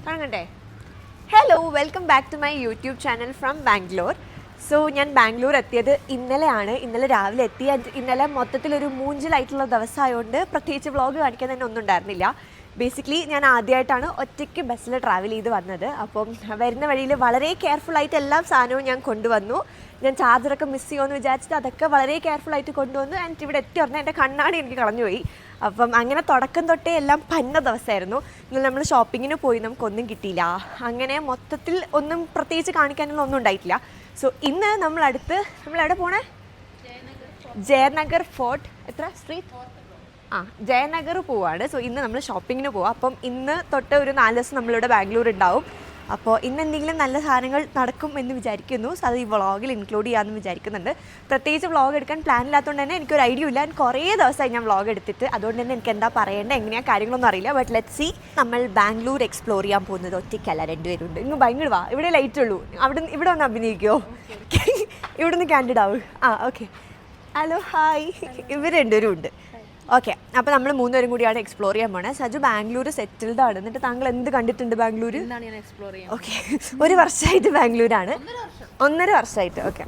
തുടങ്ങട്ടെ. Hello, welcome back to my YouTube channel from Bangalore. So ഞാൻ ബാംഗ്ലൂർ എത്തിയത് ഇന്നലെയാണ്. ഇന്നലെ രാവിലെ എത്തി. ഇന്നലെ മൊത്തത്തിലൊരു മൂഞ്ചലായിട്ടുള്ള ദിവസമായതുകൊണ്ട് പ്രത്യേകിച്ച് വ്ളോഗ് കാണിക്കാൻ തന്നെ ഒന്നും ഉണ്ടായിരുന്നില്ല. ബേസിക്കലി ഞാൻ ആദ്യമായിട്ടാണ് ഒറ്റയ്ക്ക് ബസ്സിൽ ട്രാവൽ ചെയ്ത് വന്നത്. അപ്പം വരുന്ന വഴിയിൽ വളരെ കെയർഫുള്ളായിട്ട് എല്ലാ സാധനവും ഞാൻ കൊണ്ടുവന്നു. ഞാൻ ചാർജറൊക്കെ മിസ് ചെയ്യുമെന്ന് വിചാരിച്ചിട്ട് അതൊക്കെ വളരെ കെയർഫുള്ളായിട്ട് കൊണ്ടുവന്നു. ആൻഡ് ഇവിടെ എത്തി പറഞ്ഞാൽ എൻ്റെ കണ്ണാടി എനിക്ക് കളഞ്ഞുപോയി. അപ്പം അങ്ങനെ തുടക്കം തൊട്ടേ എല്ലാം പന്ന ദിവസമായിരുന്നു. ഇന്ന് നമ്മൾ ഷോപ്പിങ്ങിന് പോയി, നമുക്കൊന്നും കിട്ടിയില്ല. അങ്ങനെ മൊത്തത്തിൽ ഒന്നും പ്രത്യേകിച്ച് കാണിക്കാനുള്ള ഒന്നും ഉണ്ടായിട്ടില്ല. സോ ഇന്ന് നമ്മളെവിടെ പോണേ? ജയനഗർ ഫോർട്ട്. എത്ര സ്ട്രീറ്റ്? ജയനഗർ പോവാണ്. സോ ഇന്ന് നമ്മൾ ഷോപ്പിങ്ങിന് പോവാം. അപ്പം ഇന്ന് തൊട്ട് ഒരു 4 ദിവസം നമ്മളിവിടെ ബാംഗ്ലൂർ ഉണ്ടാവും. അപ്പോൾ ഇന്ന് എന്തെങ്കിലും നല്ല സാധനങ്ങൾ നടക്കും എന്ന് വിചാരിക്കുന്നു. സോ അത് ഈ വ്ളോഗിൽ ഇൻക്ലൂഡ് ചെയ്യാമെന്ന് വിചാരിക്കുന്നുണ്ട്. പ്രത്യേകിച്ച് വ്ളോഗ് എടുക്കാൻ പ്ലാൻ ഇല്ലാത്തതുകൊണ്ട് തന്നെ എനിക്കൊരു ഐഡിയ ഇല്ല. കുറേ ദിവസമായി ഞാൻ വ്ളോഗ് എടുത്തിട്ട്, അതുകൊണ്ട് തന്നെ എനിക്ക് എന്താ പറയേണ്ടത്, എങ്ങനെയാണ് കാര്യങ്ങളൊന്നും അറിയില്ല. But let see. നമ്മൾ ബാംഗ്ലൂർ എക്സ്പ്ലോർ ചെയ്യാൻ പോകുന്നത് ഒറ്റയ്ക്കല്ല, 2 പേരുണ്ട്. ഇങ്ങ് ഭയങ്കര വാ, ഇവിടെ ലൈറ്റ് ഉള്ളൂ. ഇവിടെ വന്ന് അഭിനയിക്കുമോ? ഇവിടെ നിന്ന് ക്യാൻഡിഡ് ആവും. ഓക്കെ. Hello, hi. ഇവർ 2 പേരും ഉണ്ട്. ഓക്കെ, അപ്പോൾ നമ്മൾ 3 പേരും കൂടിയാണ് എക്സ്പ്ലോർ ചെയ്യാൻ പോണത്. സജു ബാംഗ്ലൂർ സെറ്റിൽഡ് ആണ്. എന്നിട്ട് താങ്കൾ എന്ത് കണ്ടിട്ടുണ്ട് ബാംഗ്ലൂർ? ഓക്കെ, 1 വർഷമായിട്ട് ബാംഗ്ലൂരാണ്. 1.5 വർഷമായിട്ട്. ഓക്കെ,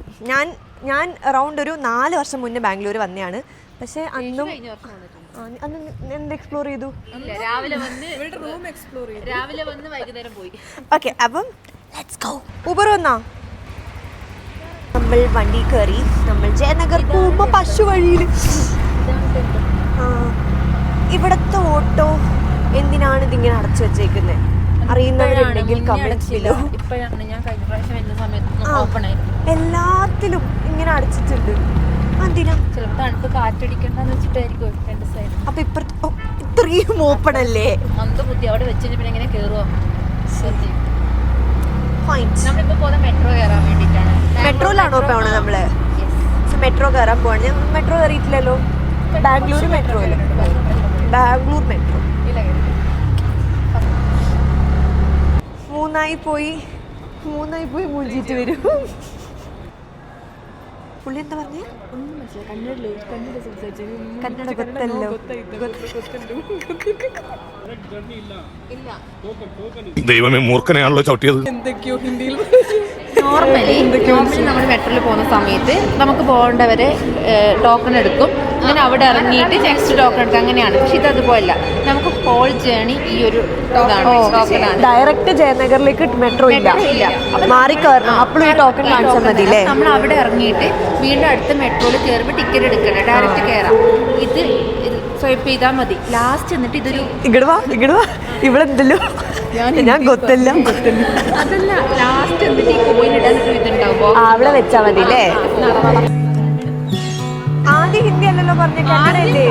ഞാൻ അറൗണ്ട് ഒരു 4 വർഷം മുന്നേ ബാംഗ്ലൂർ വന്നതാണ്. പക്ഷേ അന്ന് എന്ത് എക്സ്പ്ലോർ ചെയ്തു? ഓക്കെ, അപ്പം ഊബർ വന്നാ നമ്മൾ വണ്ടി കയറി. നമ്മൾ ജയനഗർ പോകുമ്പോൾ പശു വഴിയിൽ. ഇവിടുത്തെ ഓട്ടോ എന്തിനാണ് ഇതിങ്ങനെ അടച്ചു വെച്ചേക്കുന്നത്? അറിയുന്നവരുണ്ടെങ്കിൽ കമന്റ് ചെയ്യൂ. എല്ലാത്തിലും ഇങ്ങനെ അടച്ചിട്ടുണ്ട്. എന്തിനാ? അപ്പൊ ഇത്രയും ഓപ്പൺ അല്ലേ? മെട്രോയിലാണോ പോണത്? നമ്മള് മെട്രോ കയറാൻ പോവാണ്. ഞാൻ മെട്രോ കയറിയിട്ടില്ലല്ലോ. ബാംഗ്ലൂർ മെട്രോയില്. ബാംഗ്ലൂർ മെട്രോ മൂന്നായി പോയി മൂഞ്ചിട്ട് വരും. പുള്ളി എന്താ പറഞ്ഞേ? കന്നഡ ಗೊತ್ತല്ലോ. ദൈവമേ, മൂർഖനെയാണല്ലോ ചവിട്ടിയത്. എന്തൊക്കെയോ ഹിന്ദിയിൽ. നോർമലി നമ്മൾ മെട്രോയിൽ പോകുന്ന സമയത്ത് നമുക്ക് പോകേണ്ടവരെ ടോക്കൺ എടുക്കും. അങ്ങനെ അവിടെ ഇറങ്ങിയിട്ട് നെക്സ്റ്റ് ടോക്കൺ എടുക്കും. അങ്ങനെയാണ്. പക്ഷെ ഇത് അതുപോലല്ല. നമുക്ക് ഹോൾ ജേണി ഈ ഒരു ടോക്കണാണ്. ഡയറക്റ്റ് ജയനഗറിലേക്ക് മെട്രോ ഇല്ല, മാറി കയറണം. അപ്പോഴും ഈ ടോക്കൺ കാണിച്ചാൽ മതി അല്ലേ? നമ്മൾ അവിടെ ഇറങ്ങിയിട്ട് വീണ്ടും അടുത്ത മെട്രോയിൽ കയറുമ്പോൾ ടിക്കറ്റ് എടുക്കണം. ഡയറക്റ്റ് കയറാം. ഇത് സ്വൈപ്പ് ചെയ്താൽ മതി. ലാസ്റ്റ് എന്നിട്ട് ഇതൊരു ഇങ്ങടുവാ ഇവിടെ എന്തല്ലോ ഞാൻ ഗൊത്തല്ല. അതല്ല, ലാസ്റ്റ് എന്നിട്ട് ഈ കോയിലിടാൻ ഒരു ഇതുണ്ടാവും. അവിടെ വെച്ചാൽ മതി അല്ലേ? ആദ്യം ഹിന്ദി അല്ലല്ലോ പറഞ്ഞ, കന്നഡയല്ലേ?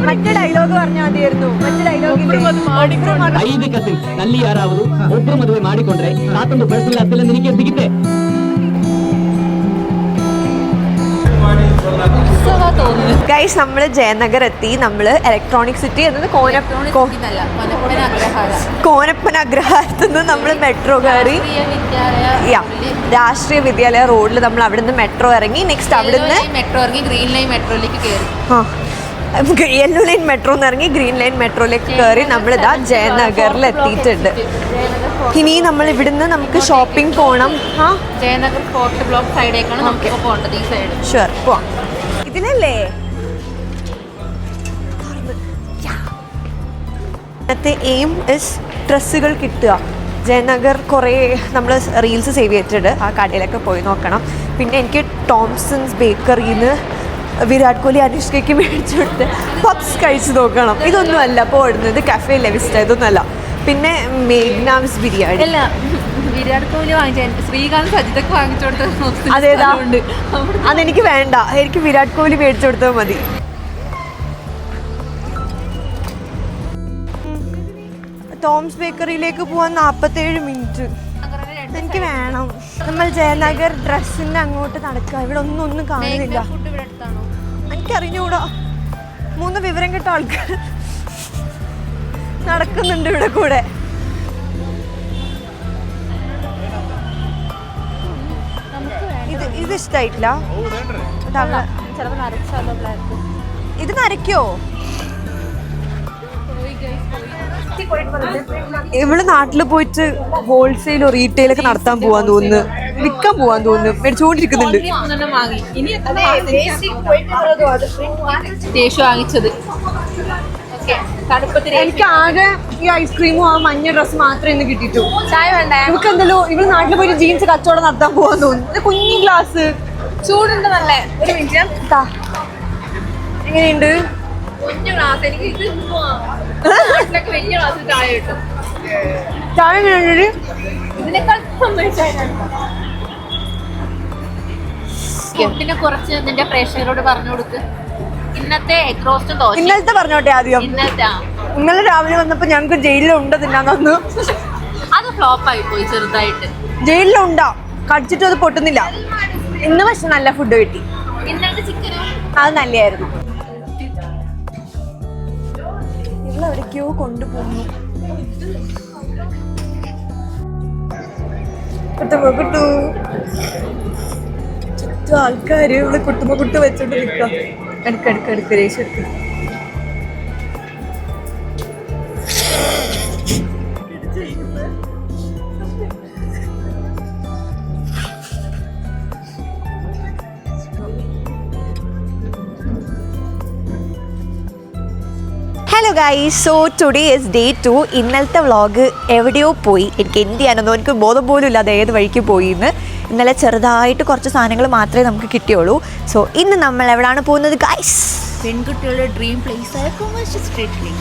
മറ്റേ ഡയലോഗ് പറഞ്ഞാൽ മതിയായിരുന്നു. മറ്റേ ഡയലോഗിൽ 5 ಕಸಿನ್ ಅಲ್ಲಿ ಯಾರಾவது ಒಬ್ಬರು ಮದುವೆ ಮಾಡಿಕೊಂಡ್ರೆ ತಾತೊಂದು ಪರ್ಸನಲ್ ಅತ್ತೆಲ್ಲ ನಿನಗೆ ಸಿಗುತ್ತೆ. ഗൈസ്, നമ്മൾ ജയനഗർ എത്തി. നമ്മൾ ഇലക്ട്രോണിക് സിറ്റി എന്നത് കോനപ്പന അഗ്രഹാരത്ത് നിന്ന് നമ്മൾ മെട്രോ കയറി. രാഷ്ട്രീയ വിദ്യാലയ റോഡിൽ നമ്മൾ അവിടെ നിന്ന് മെട്രോ ഇറങ്ങി. നെക്സ്റ്റ് അവിടെ നിന്ന് മെട്രോ ഇറങ്ങി ഗ്രീൻ ലൈൻ മെട്രോയിലേക്ക് കയറി. യെല്ലോ ലൈൻ മെട്രോന്ന് ഇറങ്ങി ഗ്രീൻ ലൈൻ മെട്രോയിലേക്ക് കയറി നമ്മളിതാ ജയനഗറിൽ എത്തിയിട്ടുണ്ട്. ഇനി നമ്മൾ ഇവിടുന്ന് നമുക്ക് ഷോപ്പിംഗ് പോകണം. ജയനഗർ ഫോർട്ട് ബ്ലോക്ക് സൈഡേക്കാണ് നമുക്ക് പോകേണ്ടത്. ഈ സൈഡ് ഷുവർ പോവാം. ഇതിനല്ലേ ഇന്നത്തെ എയിം ഇസ് ഡ്രസ്സുകൾ കിട്ടുക. ജയനഗർ കുറേ നമ്മൾ റീൽസ് സേവ് ചെയ്തിട്ടുണ്ട്. ആ കടയിലൊക്കെ പോയി നോക്കണം. പിന്നെ എനിക്ക് ടോംസൺസ് ബേക്കറിയിൽ നിന്ന് വിരാട് കോഹ്ലി അനുഷ്കയ്ക്ക് മേടിച്ചു കൊടുത്ത് പപ്സ് കഴിച്ച് നോക്കണം. ഇതൊന്നും അല്ല പോടുന്നത്, കഫേ ലെവിസ്റ്റ, ഇതൊന്നുമല്ല. പിന്നെ മേഘ്നാസ് ബിരിയാണി അല്ല, വിരാട് കോഹ്ലി വാങ്ങിച്ച ശ്രീകാന്ത് സജിതൊക്കെ വാങ്ങിച്ചു കൊടുത്തത്. അതേതാ? അതെനിക്ക് വേണ്ട, എനിക്ക് വിരാട് കോഹ്ലി മേടിച്ചു കൊടുത്താൽ മതി. ടോംസ് ബേക്കറിയിലേക്ക് പോകാൻ 47 മിനിറ്റ് എനിക്ക് വേണം. നമ്മൾ ജയനഗർ ഡ്രസ്സിൻ്റെ അങ്ങോട്ട് നടക്കുക. ഇവിടെ ഒന്നും കാണുന്നില്ല. എനിക്കറിഞ്ഞൂടാ. 3 വിവരം കിട്ട ആൾക്കാർ നടക്കുന്നുണ്ട് ഇവിടെ കൂടെ. ഇത് ഇഷ്ടമായിട്ടില്ല. ഇത് നരയ്ക്കോ? ഇവള് നാട്ടിൽ പോയിട്ട് ഹോൾസെയിലോ റീറ്റെയിലൊക്കെ നടത്താൻ പോവാൻ തോന്നുന്നു, വിൽക്കാൻ പോവാൻ തോന്നുന്നു, മേടിച്ചുകൊണ്ടിരിക്കുന്നുണ്ട്. വാങ്ങിച്ചത് എനിക്ക് ആകെ ഈ ഐസ്ക്രീമും ആ മഞ്ഞ ഡ്രസ്സ് മാത്രമേ ഇന്ന് കിട്ടിയിട്ടു. ചായ വേണ്ടേ? നമുക്ക് എന്തല്ലോ ഇവള് നാട്ടിൽ പോയിട്ട് ജീൻസ് കച്ചവടം നടത്താൻ പോവാൻ തോന്നുന്നു. കുഞ്ഞി ഗ്ലാസ് ചൂടുണ്ട് നല്ലേ. ഒരു മിനിറ്റ്. എങ്ങനെയുണ്ട്? കുഞ്ഞു ഗ്ലാസ്. എനിക്ക് ഇത് വലിയ ഗ്ലാസ് ചായ കിട്ടും. ചായ എങ്ങനെയുണ്ട്? ഇതിനേക്കാൾ പിന്നെ കുറച്ച് നിന്റെ പ്രേക്ഷകരോട് പറഞ്ഞു കൊടുക്ക്. ഇന്നത്തെ എഗ് റോസ്റ്റും ദോശ. ഇന്നലത്തെ പറഞ്ഞോട്ടെ ആദ്യം. ഇന്നലെ രാവിലെ വന്നപ്പോ ഞങ്ങക്ക് ജയിലിലുണ്ട തിന്നാൻ തന്നു. അത് ഫ്ലോപ്പ് ആയി പോയി ചെറുതായിട്ട്. ജയിലിലുണ്ടാ കടിച്ചിട്ട് അത് പൊട്ടുന്നില്ല. ഇന്ന് പക്ഷെ നല്ല ഫുഡ് കിട്ടി. ഇന്നത്തെ ചിക്കനും അത് നല്ലതായിരുന്നു. ഇവളെവിടേക്കോ കൊണ്ടുപോകുന്നു. കുട്ടുമ്പോ ചുറ്റും ആൾക്കാര് ഇവിടെ കുട്ടുമ്പോ കുട്ട് വെച്ചോണ്ട് നിൽക്കാം. എടുക്ക് രേശം എടുക്ക്. Hello guys, so today is day 2. ഇന്നലത്തെ വ്ളോഗ് എവിടെയോ പോയി. എനിക്ക് എന്ത് ചെയ്യാനൊന്നും എനിക്ക് ബോധം പോലും ഇല്ല അത് ഏത് വഴിക്ക് പോയി എന്ന്. ഇന്നലെ ചെറുതായിട്ട് കുറച്ച് സാധനങ്ങൾ മാത്രമേ നമുക്ക് കിട്ടിയുള്ളൂ. സോ ഇന്ന് നമ്മൾ എവിടെയാണ് പോകുന്നത് ഗൈസ്? പെൺകുട്ടികളുടെ ഡ്രീം പ്ലേസ് ആയ കൊമേഴ്ഷ്യൽ സ്ട്രീറ്റിലേക്ക്.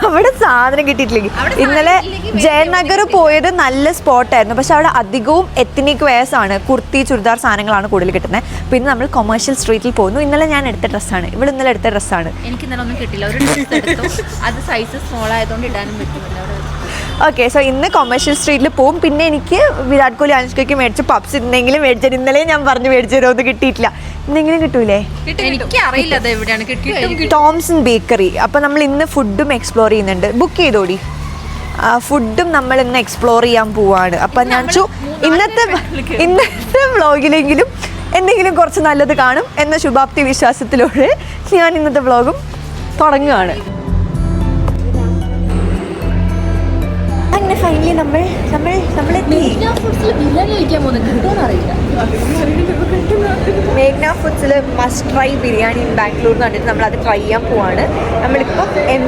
അവിടെ സാധനം കിട്ടിയിട്ടില്ലെങ്കിൽ. ഇന്നലെ ജയനഗർ പോയത് നല്ല സ്പോട്ടായിരുന്നു, പക്ഷെ അവിടെ അധികവും എത്നിക് വെയർസ് ആണ്, കുർത്തി ചുരിദാർ സാധനങ്ങളാണ് കൂടുതൽ കിട്ടുന്നത്. പിന്നെ നമ്മൾ കൊമേഴ്ഷ്യൽ സ്ട്രീറ്റിൽ പോകുന്നു. ഇന്നലെ ഞാൻ എടുത്ത ഡ്രസ്സാണ്, ഇവിടെ ഇന്നലെ എടുത്ത ഡ്രസ്സാണ്. എനിക്ക് ഇന്നലെ ഒന്നും കിട്ടില്ല. ഒരു ഡ്രസ്സ് എടുത്തു, അത് സൈസ് സ്മോൾ ആയതുകൊണ്ട് ഇടാനും പറ്റുന്നില്ല. ഓക്കെ, സോ ഇന്ന് കൊമേഴ്ഷ്യൽ സ്ട്രീറ്റിൽ പോകും. പിന്നെ എനിക്ക് വിരാട് കോഹ്ലി അനുഷ്കയ്ക്ക് മേടിച്ച് പപ്സ് എന്തെങ്കിലും മേടിച്ചത്. ഇന്നലെ ഞാൻ പറഞ്ഞു മേടിച്ചു തരുമോ, അത് കിട്ടിയിട്ടില്ല. എന്തെങ്കിലും കിട്ടൂലേ? എനിക്ക് അറിയില്ല അത് എവിടെയാണ് കിട്ടിയത്. ടോംസൺ ബേക്കറി. അപ്പോൾ നമ്മൾ ഇന്ന് ഫുഡും എക്സ്പ്ലോർ ചെയ്യുന്നുണ്ട്. ബുക്ക് ചെയ്തോടി. ഫുഡും നമ്മൾ ഇന്ന് എക്സ്പ്ലോർ ചെയ്യാൻ പോവാണ്. അപ്പം ഞാൻ ഇന്നത്തെ വ്ളോഗിലെങ്കിലും എന്തെങ്കിലും കുറച്ച് നല്ലത് കാണും എന്ന ശുഭാപ്തി വിശ്വാസത്തിലൂടെ ഞാൻ ഇന്നത്തെ വ്ളോഗും തുടങ്ങുകയാണ്. അങ്ങനെ ഫൈനലി മേഘ്ന ഫുഡ്സിൽ must try biryani in Bangalore എന്ന് പറഞ്ഞിട്ട് നമ്മളത് ട്രൈ ചെയ്യാൻ പോവാണ്. നമ്മളിപ്പോൾ എം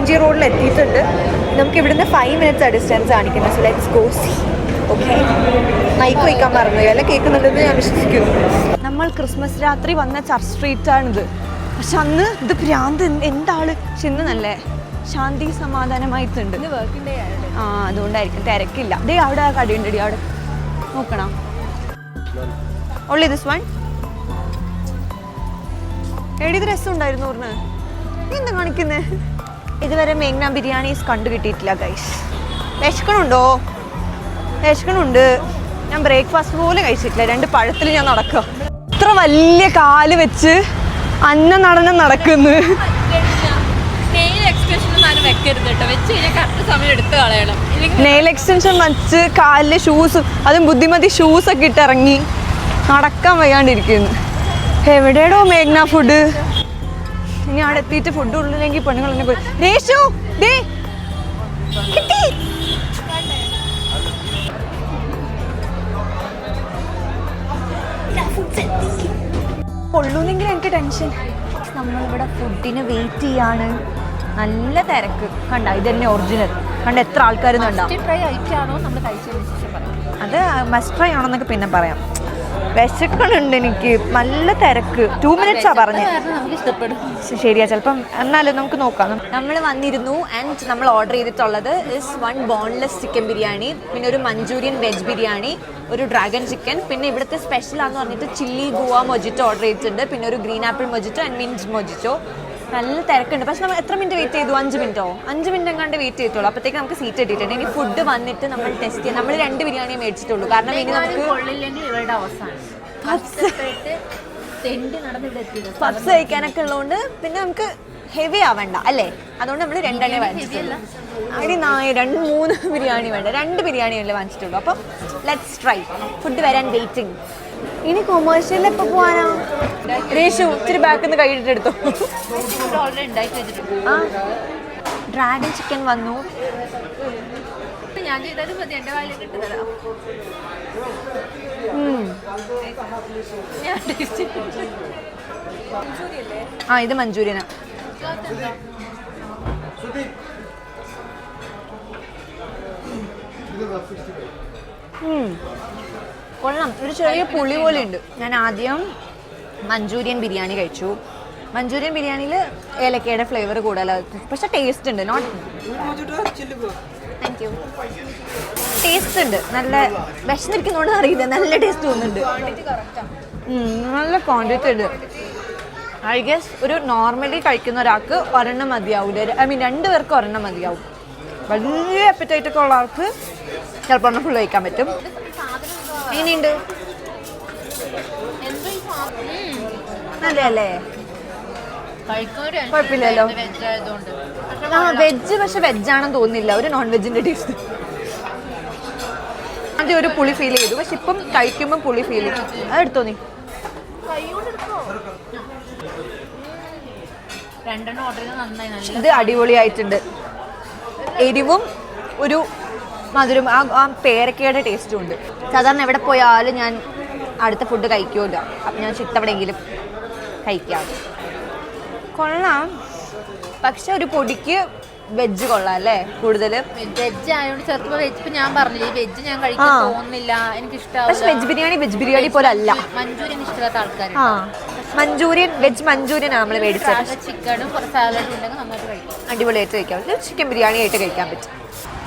ജി റോഡിൽ എത്തിയിട്ടുണ്ട്. നമുക്ക് ഇവിടുന്ന് 5 minutes ഡിസ്റ്റൻസ് കാണിക്കുന്നത്. So let's go see. Okay, mic വയ്ക്കാൻ മറന്നു, എല്ലാം കേൾക്കുന്നുണ്ടെന്ന് ഞാൻ വിശ്വസിക്കുന്നു. നമ്മൾ ക്രിസ്മസ് രാത്രി വന്ന ചർച്ച് സ്ട്രീറ്റാണിത്. പക്ഷെ അന്ന് ഇത് ഭ്രാന്ത് എന്താള്. പക്ഷെ ഇന്ന് നല്ല ശാന്തി സമാധാനമായിട്ടുണ്ട്. അതുകൊണ്ടായിരിക്കും തിരക്കില്ല. ദേ അവിടെ ആ കടയുണ്ടടി, അവിടെ നോക്കണം. Only this one. എടി ഇത് രസം ഉണ്ടായിരുന്നു പറഞ്ഞ്. നീ എന്താ കാണിക്കുന്നേ? ഇതുവരെ മേഘ്ന ബിരിയാണീസ് കണ്ടു കിട്ടിയിട്ടില്ല ഗൈസ്. വിശക്കണുണ്ടോ? വിശക്കണുണ്ട്. ഞാൻ ബ്രേക്ക്ഫാസ്റ്റ് പോലും കഴിച്ചിട്ടില്ല. 2 പഴത്തിൽ ഞാൻ നടക്കുക. ഇത്ര വലിയ കാല് വെച്ച് അന്ന നടനം നടക്കുന്നു. നെയിൽ എക്സ്റ്റൻഷൻ വെച്ച് കാലിലെ ഷൂസും, അതും ബുദ്ധിമതി ഷൂസൊക്കെ ഇട്ട് ഇറങ്ങി നടക്കാൻ വയ്യാണ്ടിരിക്കുന്നു. എവിടെയാടോ മേഘ്ന ഫുഡ്? ഇനി അവിടെ എത്തിയിട്ട് ഫുഡ് ഉള്ളില്ലെങ്കിൽ പെണ്ണുങ്ങൾ തന്നെ പോയി. രേഷു ദേ കിട്ടി. കൊള്ളൂന്നെങ്കിൽ എനിക്ക് ടെൻഷൻ. നമ്മളിവിടെ ഫുഡിന് വെയിറ്റ് ചെയ്യാണ്. നല്ല തിരക്ക് കണ്ട. ഇത് തന്നെ ഒറിജിനൽ കണ്ട. എത്ര ആൾക്കാരും കണ്ട. അത് മസ്റ്റ് ട്രൈ ആണെന്നൊക്കെ പിന്നെ പറയാം. വിശക്കണുണ്ട് എനിക്ക്. നല്ല തിരക്ക്. 2 minutes പറഞ്ഞത്. ശരിയാ, ചിലപ്പം എന്നാലും നമുക്ക് നോക്കാം. നമ്മൾ വന്നിരുന്നു ആൻഡ് നമ്മൾ ഓർഡർ ചെയ്തിട്ടുള്ളത് ഇസ് 1 ബോൺലെസ് ചിക്കൻ ബിരിയാണി, പിന്നെ ഒരു മഞ്ചൂരിയൻ വെജ് ബിരിയാണി, ഒരു ഡ്രാഗൺ ചിക്കൻ, പിന്നെ ഇവിടുത്തെ സ്പെഷ്യൽ ആണെന്ന് പറഞ്ഞിട്ട് ചില്ലി ഗോവ മൊജിറ്റോ ഓർഡർ ചെയ്തിട്ടുണ്ട്, പിന്നെ ഒരു green apple mojito and mint mojito. നല്ല തിരക്കുണ്ട്. പക്ഷെ നമ്മൾ എത്ര മിനിറ്റ് വെയിറ്റ് ചെയ്തു? 5 minute 5 minute എങ്ങാണ്ട് വെയിറ്റ് ചെയ്തോളൂ. അപ്പോഴത്തേക്ക് നമുക്ക് സീറ്റ് കിട്ടിയിട്ടുണ്ട്. ഇനി ഫുഡ് വന്നിട്ട് നമ്മൾ ടെസ്റ്റ് ചെയ്യാം. നമ്മൾ 2 ബിരിയാണിയെ മേടിച്ചിട്ടുള്ളൂ. കാരണം ഇനി നമുക്ക് പപ്സ് കഴിക്കാനൊക്കെ ഉള്ളതുകൊണ്ട് പിന്നെ നമുക്ക് ഹെവി ആവണ്ട അല്ലേ? അതുകൊണ്ട് നമ്മൾ 2 വാങ്ങിച്ചിട്ടുള്ളൂ. അതിന് 3 ബിരിയാണി വേണ്ട. 2 ബിരിയാണി അല്ലേ വാങ്ങിച്ചിട്ടുള്ളൂ. അപ്പം ലെറ്റ്സ് ട്രൈ. ഫുഡ് വരാൻ വെയിറ്റിംഗ്. ഇനി കൊമേഴ്ഷ്യലിൽ എപ്പോൾ പോവാനാ? രേഷു ഇച്ചിരി ബാക്കിൽ നിന്ന് കൈയിട്ട് എടുത്തോ. ഓൾറെഡി ഉണ്ടാക്കി വെച്ചിട്ടുണ്ട്. ആ ഡ്രാഗൺ ചിക്കൻ വന്നു. ഞാൻ ചെയ്താലും മതി, എൻ്റെ വായിലേക്ക് ഇട്ട് തരാം. ഞാൻ ടേസ്റ്റ് ആ ഇത് മഞ്ചൂരിയനാ. കൊള്ളാം, ഒരു ചെറിയ പുളി പോലെ ഉണ്ട്. ഞാൻ ആദ്യം മഞ്ചൂരിയൻ ബിരിയാണി കഴിച്ചു. മഞ്ചൂരിയൻ ബിരിയാണിയിൽ ഏലക്കയുടെ ഫ്ലേവർ കൂടുതലാണ്, പക്ഷെ ടേസ്റ്റ് ഉണ്ട്. Thank you. ടേസ്റ്റ് ഉണ്ട്, നല്ല വിശന്നിരിക്കുന്നതുകൊണ്ട് അറിയില്ല, നല്ല ടേസ്റ്റ് തോന്നുന്നുണ്ട്. നല്ല ക്വാണ്ടിറ്റി ഉണ്ട്. ഐ ഗസ് ഒരു നോർമലി കഴിക്കുന്ന ഒരാൾക്ക് ഒരെണ്ണം മതിയാവില്ല. ഐ മീൻ 2 പേർക്ക് ഒരെണ്ണം മതിയാവും. വലിയ അപ്പറ്റൈറ്റ് ഒക്കെ ഉള്ള ആൾക്ക് ചിലപ്പോൾ ഒരെണ്ണം ഫുൾ കഴിക്കാൻ പറ്റും. എങ്ങനെയുണ്ട്? നല്ലതല്ലേ? കുഴപ്പമില്ലല്ലോ. ആ വെജ്, പക്ഷെ വെജാണെന്ന് തോന്നുന്നില്ല, ഒരു നോൺ വെജിന്റെ ടേസ്റ്റ്. ആദ്യം ഒരു പുളി ഫീൽ ചെയ്തു, പക്ഷെ ഇപ്പം കഴിക്കുമ്പോൾ പുളി ഫീൽ ചെയ്തു. അതെടുത്തോ നീ. ഇത് അടിപൊളിയായിട്ടുണ്ട്. എരിവും ഒരു മധുരം, ആ പേരക്കയുടെ ടേസ്റ്റും ഉണ്ട്. സാധാരണ എവിടെ പോയാലും ഞാൻ അടുത്ത ഫുഡ് കഴിക്കുമല്ലോ, അപ്പം ഞാൻ ഇത്തവണെങ്കിലും കഴിക്കാം. കൊള്ളാം, പക്ഷെ ഒരു പൊടിക്ക് വെജ് കൊള്ളാം അല്ലേ കൂടുതൽ. വെജ് ആയതുകൊണ്ട് ചെറുപ്പം വെജ്, ഇപ്പം ഞാൻ പറഞ്ഞില്ലേ വെജ് ഞാൻ കഴിക്കാൻ തോന്നുന്നില്ല, എനിക്ക് ഇഷ്ടമാണ്. പക്ഷെ വെജ് ബിരിയാണി പോലെ അല്ല. മഞ്ചൂരിയൻ ഇഷ്ടമില്ലാത്ത ആൾക്കാർ മഞ്ചൂരിയൻ, വെജ് മഞ്ചൂരിയനാണ് നമ്മൾ മേടിച്ചത്. ചിക്കനും കുറച്ച് സാലഡും ഉണ്ടെങ്കിൽ നന്നായിട്ട് കഴിക്കാം. അടിപൊളിയായിട്ട് കഴിക്കാൻ പറ്റും. ചിക്കൻ ബിരിയാണി ആയിട്ട് കഴിക്കാൻ പറ്റും.